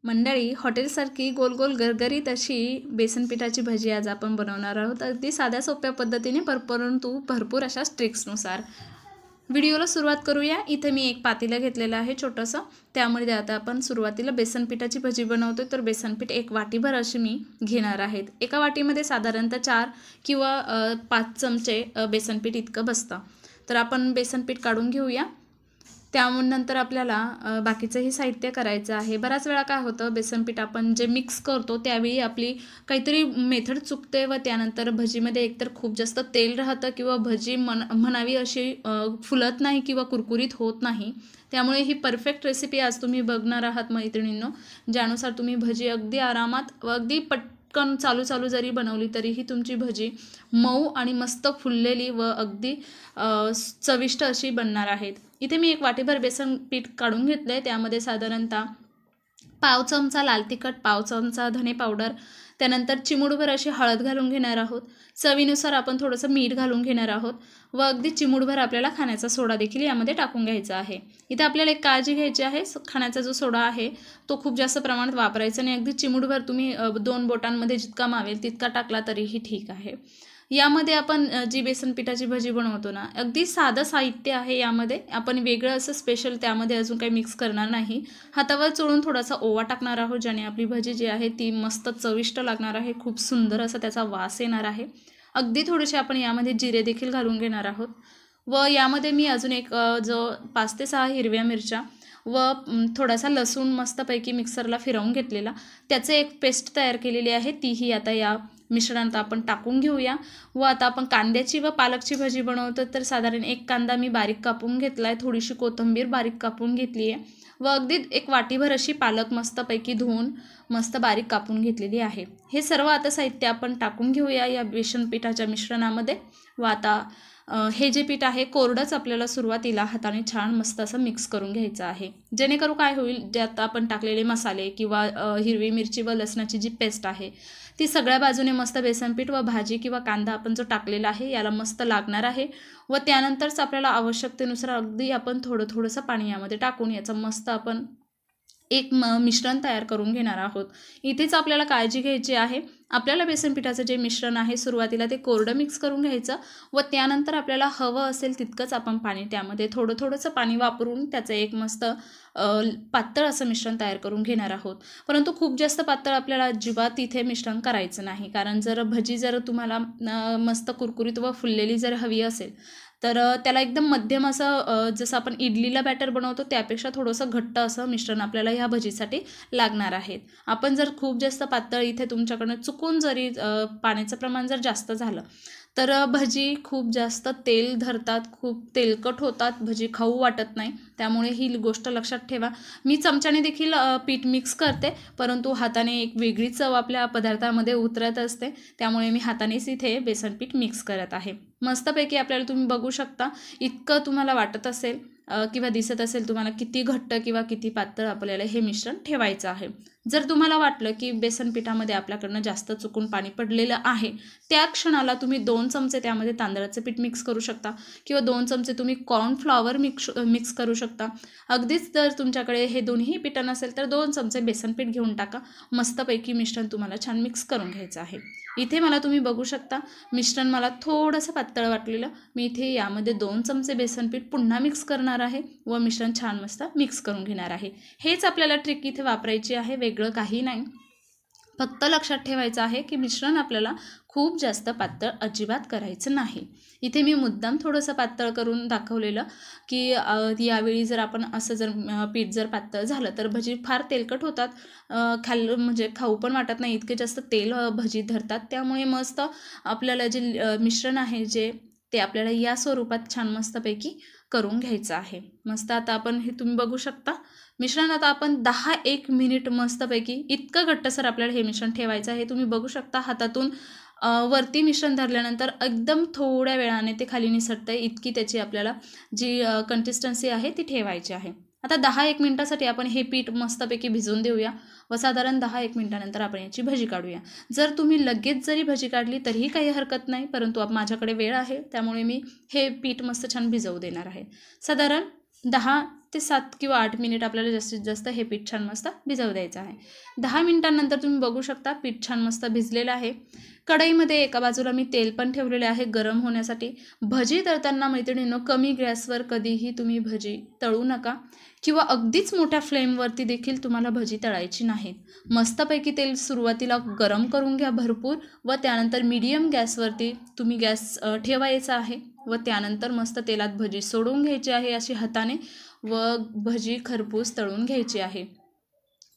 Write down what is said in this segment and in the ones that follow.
मंडळी, हॉटेलसारखी गोल गोल गरगरीत अशी बेसन पिठाची भजी आज आपण बनवणार आहोत. अगदी साध्या सोप्या पद्धतीने परंतु भरपूर अशा ट्रिक्सनुसार. व्हिडिओला सुरुवात करूया. इथे मी एक पातेलं घेतलेलं आहे छोटंसं. त्यामध्ये आता आपण सुरुवातीला बेसन पिठाची भजी बनवतोय, तर बेसन पीठ एक वाटीभर अशी मी घेणार आहेत. एका वाटीमध्ये साधारणतः 4 किंवा 5 चमचे बेसन पीठ इतकं बसतं. तर आपण बेसन पीठ काढून घेऊया. त्यानंतर आपल्याला बाकीचंही साहित्य करायचं आहे. बऱ्याच वेळा काय होतं, बेसन पीठ आपण जे मिक्स करतो त्यावेळी आपली काहीतरी मेथड चुकते व त्यानंतर भजीमध्ये एकतर खूप जास्त तेल राहतं किंवा भजी म्हणावी अशी फुलत नाही किंवा कुरकुरीत होत नाही. त्यामुळे ही परफेक्ट रेसिपी आज तुम्ही बघणार आहात मैत्रिणींनो, ज्यानुसार तुम्ही भजी अगदी आरामात व अगदी पटकन चालू जरी बनवली तरीही तुमची भजी मऊ आणि मस्त फुललेली व अगदी चविष्ट अशी बनणार आहेत. इथे मी एक वाटीभर बेसन पीठ काढून घेतलं आहे. त्यामध्ये साधारणतः पाव चमचा लाल तिखट, पाव चमचा धने पावडर, त्यानंतर चिमूटभर अशी हळद घालून घेणार आहोत. चवीनुसार आपण थोडंसं मीठ घालून घेणार आहोत व अगदी चिमूटभर आपल्याला खाण्याचा सोडा देखील यामध्ये टाकून घ्यायचा आहे. इथे आपल्याला एक काळजी घ्यायची आहे, खाण्याचा जो सोडा आहे तो खूप जास्त प्रमाणात वापरायचा नाही. अगदी चिमूटभर तुम्ही 2 बोटांमध्ये जितका मावेल तितका टाकला तरीही ठीक आहे. यामध्ये आपण जी बेसन पिठाची भजी बनवतो ना, अगदी साधं साहित्य आहे. यामध्ये आपण वेगळं असं स्पेशल त्यामध्ये अजून काही मिक्स करणार नाही. हातावर चोळून थोडासा ओवा टाकणार आहोत, ज्याने आपली भजी जी आहे ती मस्त चविष्ट लागणार आहे. खूप सुंदर असा त्याचा वास येणार आहे. अगदी थोडेसे आपण यामध्ये जिरे देखील घालून घेणार आहोत व यामध्ये मी अजून एक जो 5 ते 6 हिरव्या मिरच्या व थोडासा लसूण मस्तपैकी मिक्सरला फिरवून घेतलेला, त्याचे एक पेस्ट तयार केलेली आहे. तीही आता या मिश्रणात आपण टाकून घेऊया. व आता आपण कांद्याची व पालकची भजी बनवतो, तर साधारण एक कांदा मी बारीक कापून घेतला आहे, थोडीशी कोथिंबीर बारीक कापून घेतली आहे व अगदी एक वाटीभर अशी पालक मस्तपैकी धुवून मस्त बारीक कापून घेतलेली आहे. हे सर्व आता साहित्य आपण टाकून घेऊया या बेसन पिठाच्या मिश्रणामध्ये. व आता हे जे पीठ आहे कोरडंच आपल्याला सुरुवातीला हाताने छान मस्त असं मिक्स करून घ्यायचं आहे, जेणेकरून काय होईल, ज्यात आपण टाकलेले मसाले किंवा हिरवी मिरची व लसणाची जी पेस्ट आहे ती सगळ्या बाजूने मस्त बेसन पीठ व भाजी किंवा कांदा आपण जो टाकलेला आहे याला मस्त लागणार आहे. व त्यानंतरच आपल्याला आवश्यकतेनुसार अगदी आपण थोडंसं पाणी यामध्ये टाकून याचं मस्त आपण एक मिश्रण तयार करून घेणार आहोत. इथेच आपल्याला काळजी घ्यायची आहे, आपल्याला बेसन पिठाचं जे मिश्रण आहे सुरुवातीला ते कोरडं मिक्स करून घ्यायचं व त्यानंतर आपल्याला हवं असेल तितकंच आपण पाणी त्यामध्ये थोडंसं पाणी वापरून त्याचं एक मस्त पातळ असं मिश्रण तयार करून घेणार आहोत. परंतु खूप जास्त पातळ आपल्याला अजिबात इथे मिश्रण करायचं नाही, कारण जर भजी जर तुम्हाला मस्त कुरकुरीत व फुललेली जर हवी असेल तर त्याला एकदम मध्यम असं जसं आपण इडलीला बॅटर बनवतो त्यापेक्षा थोडंसं घट्ट असं मिश्रण आपल्याला ह्या भजीसाठी लागणार आहेत. आपण जर खूप जास्त पातळ इथे तुमच्याकडनं चुकून जरी पाण्याचं प्रमाण जर जास्त झालं तर भजी खूप जास्त तेल धरतात, खूप तेलकट होतात, भजी खाऊ वाटत नाही. त्यामुळे ही गोष्ट लक्षात ठेवा. मी चमच्याने देखील पीठ मिक्स करते, परंतु हाताने एक वेगळी चव आपल्या पदार्थामध्ये उतरत असते, त्यामुळे मी हातानेच इथे बेसन पीठ मिक्स करत आहे. मस्तपैकी आपल्याला तुम्ही बघू शकता, इतकं तुम्हाला वाटत असेल किंवा दिसत असेल तुम्हाला किती घट्ट किंवा किती पातळ आपल्याला हे मिश्रण ठेवायचं आहे. जर तुम्हाला वाटलं की बेसन पिठामध्ये आपल्याकडनं जास्त चुकून पाणी पडलेलं आहे, त्या क्षणाला तुम्ही 2 चमचे त्यामध्ये तांदळाचं पीठ मिक्स करू शकता किंवा 2 चमचे तुम्ही कॉर्नफ्लॉवर मिक्स करू शकता. अगदीच जर तुमच्याकडे हे दोन्ही पीठ नसेल तर 2 चमचे बेसन पीठ घेऊन टाका. मस्तपैकी मिश्रण तुम्हाला छान मिक्स करून घ्यायचं आहे. इथे मला तुम्ही बघू शकता मिश्रण मला थोडंसं पातळ वाटलेलं, मी इथे यामध्ये 2 चमचे बेसन पीठ पुन्हा मिक्स करणार आहे व मिश्रण छान मस्त मिक्स करून घेणार आहे. हेच आपल्याला ट्रिक इथे वापरायची आहे, वेगळं काही नाही. फक्त लक्षात ठेवायचं आहे की मिश्रण आपल्याला खूप जास्त पातळ अजिबात करायचं नाही. इथे मी मुद्दाम थोडंसं पातळ करून दाखवलेलं की यावेळी जर आपण असं जर पीठ जर पातळ झालं तर भजी फार तेलकट होतात, म्हणजे खाऊ पण वाटत नाही, इतके जास्त तेल भजी धरतात. त्यामुळे मस्त आपल्याला जे मिश्रण आहे जे ते आपल्याला या स्वरूपात छान मस्तपैकी करून घ्यायचं आहे. मस्त आता आपण हे तुम्ही बघू शकता मिश्रण आता आपण 10-1 मिनिट मस्तपैकी इतकं घट्टसर आपल्याला हे मिश्रण ठेवायचं आहे. तुम्ही बघू शकता हातातून वरती मिश्रण धरल्यानंतर एकदम थोड्या वेळाने ते खाली निसटतं, इतकी त्याची आपल्याला जी कन्सिस्टन्सी आहे ती ठेवायची आहे. आता 10-1 मिनिटासाठी आपण हे पीठ मस्तपैकी भिजवून देऊया व साधारण 10-1 मिनिटानंतर आपण याची भजी काढूया. जर तुम्ही लगेच जरी भजी काढली तरीही काही हरकत नाही, परंतु माझ्याकडे वेळ आहे त्यामुळे मी हे पीठ मस्त छान भिजवू देणार आहे. साधारण 10 ते 7 किंवा 8 मिनिट आपल्याला जास्तीत जास्त हे पीठ छान मस्त भिजवू द्यायचं आहे. 10 मिनिटांनंतर तुम्ही बघू शकता पीठ छान मस्त भिजलेलं आहे. कढईमध्ये एका बाजूला मी तेल पण ठेवलेले आहे गरम होण्यासाठी. भजी तळताना मैत्रिणींनो कमी गॅसवर कधीही तुम्ही भजी तळू नका किंवा अगदीच मोठ्या फ्लेमवरती देखील तुम्हाला भजी तळायची नाहीत. मस्तपैकी तेल सुरुवातीला गरम करून घ्या भरपूर व त्यानंतर मीडियम गॅसवरती तुम्ही गॅस ठेवायचा आहे व त्यानंतर मस्त तेलात भजी सोडून घ्यायची आहे अशी हाताने व भजी खरपूस तळून घ्यायची आहे.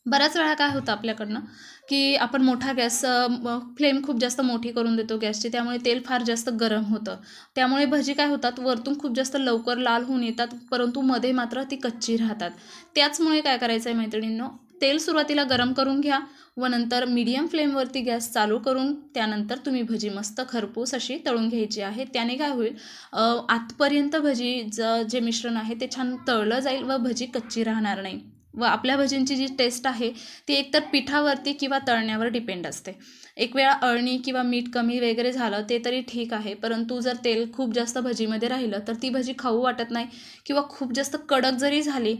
बऱ्याच वेळा काय होतं आपल्याकडनं की आपण मोठा गॅस फ्लेम खूप जास्त मोठी करून देतो गॅसची, त्यामुळे तेल फार जास्त गरम होतं. त्यामुळे भजी काय होतात वरतून खूप जास्त लवकर लाल होऊन येतात परंतु मध्ये मात्र ती कच्ची राहतात. त्याचमुळे काय करायचं आहे मैत्रिणींनो, तेल सुरुवातीला गरम करून घ्या व नंतर मीडियम फ्लेमवरती गॅस चालू करून त्यानंतर तुम्ही भजी मस्त खरपूस अशी तळून घ्यायची आहे. त्याने काय होईल आतपर्यंत भजी जे मिश्रण आहे ते छान तळलं जाईल व भजी कच्ची राहणार नाही व आपल्या भजींची जी टेस्ट आहे ती एकतर पिठावरती किंवा तळण्यावर डिपेंड असते. एक वेळा अळणी किंवा मीठ कमी वगैरे झालं ते तरी ठीक आहे, परंतु जर तेल खूप जास्त भजीमध्ये राहिलं तर ती भजी खाऊ वाटत नाही किंवा खूप जास्त कडक जरी झाली,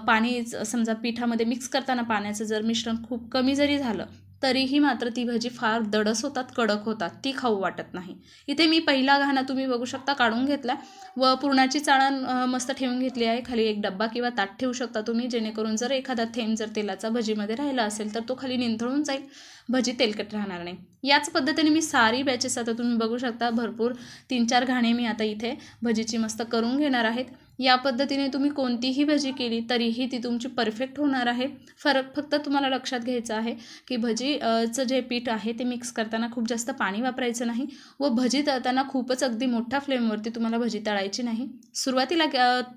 पाणी समजा पिठामध्ये मिक्स करताना पाण्याचं जर मिश्रण खूप कमी जरी झालं तरीही मात्र ती भजी फार दडस होतात, कडक होतात, ती खाऊ वाटत नाही. इथे मी पहिला घाणा तुम्ही बघू शकता काढून घेतला व पुरणाची चाळण मस्त ठेवून घेतली आहे. खाली एक डब्बा किंवा ताट ठेवू शकता तुम्ही, जेणेकरून जर एखादा थेंब जर तेलाचा भजीमध्ये राहिला असेल तर तो खाली निंथळून जाईल, भजी तेलकट राहणार नाही. याच पद्धतीने मी सारी बॅचेस आता तुम्ही बघू शकता भरपूर 3-4 घाणे मी आता इथे भजीची मस्त करून घेणार आहेत. या पद्धतीने तुम्ही कोणतीही भजी केली तरीही ती तुमची परफेक्ट होणार आहे. फरक फक्त तुम्हाला लक्षात घ्यायचा आहे की भजीचं जे पीठ आहे ते मिक्स करताना खूप जास्त पाणी वापरायचं नाही व भजी तळताना खूपच अगदी मोठ्या फ्लेमवरती तुम्हाला भजी तळायची नाही. सुरुवातीला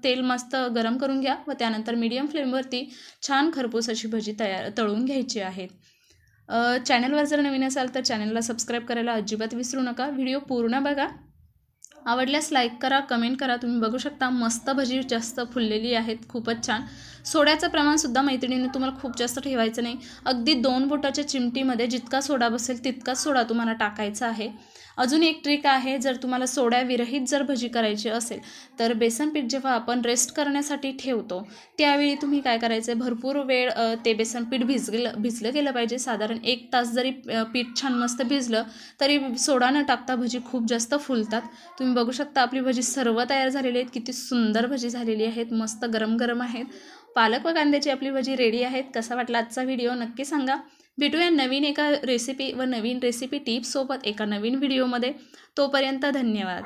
तेल मस्त गरम करून घ्या व त्यानंतर मीडियम फ्लेमवरती छान खरपूस अशी भजी तळून घ्यायची आहे. चॅनलवर जर नवीन असाल तर चॅनलला सबस्क्राईब करायला अजिबात विसरू नका. व्हिडिओ पूर्ण बघा, आवडल्यास लाईक करा, कमेंट करा. तुम्ही बघू शकता मस्त भजी जास्त फुललेली आहेत, खूपच छान. सोड्याचं प्रमाणसुद्धा मैत्रिणींनी तुम्हाला खूप जास्त ठेवायचं नाही. अगदी 2 बोटाच्या चिमटीमध्ये जितका सोडा बसेल तितकाच सोडा तुम्हाला टाकायचा आहे. अजून एक ट्रिक आहे, जर तुम्हाला सोड्याविरहित जर भजी करायची असेल तर बेसन पीठ जेव्हा आपण रेस्ट करण्यासाठी ठेवतो त्यावेळी तुम्ही काय करायचं आहे, भरपूर वेळ ते बेसन पीठ भिजलं गेलं पाहिजे. साधारण 1 तास जरी पीठ छान मस्त भिजलं तरी सोडा न टाकता भजी खूप जास्त फुलतात. तुम्ही बघू शकता आपली भजी सर्व तयार झालेली आहेत, किती सुंदर भजी झालेली आहेत, मस्त गरम गरम आहेत. पालक व कांद्याची आपली भजी रेडी आहेत. कसा वाटला आजचा व्हिडिओ नक्की सांगा. भेटूया नवीन एका रेसिपी व नवीन रेसिपी टिप्ससोबत एका नवीन व्हिडिओमध्ये. तोपर्यंत धन्यवाद.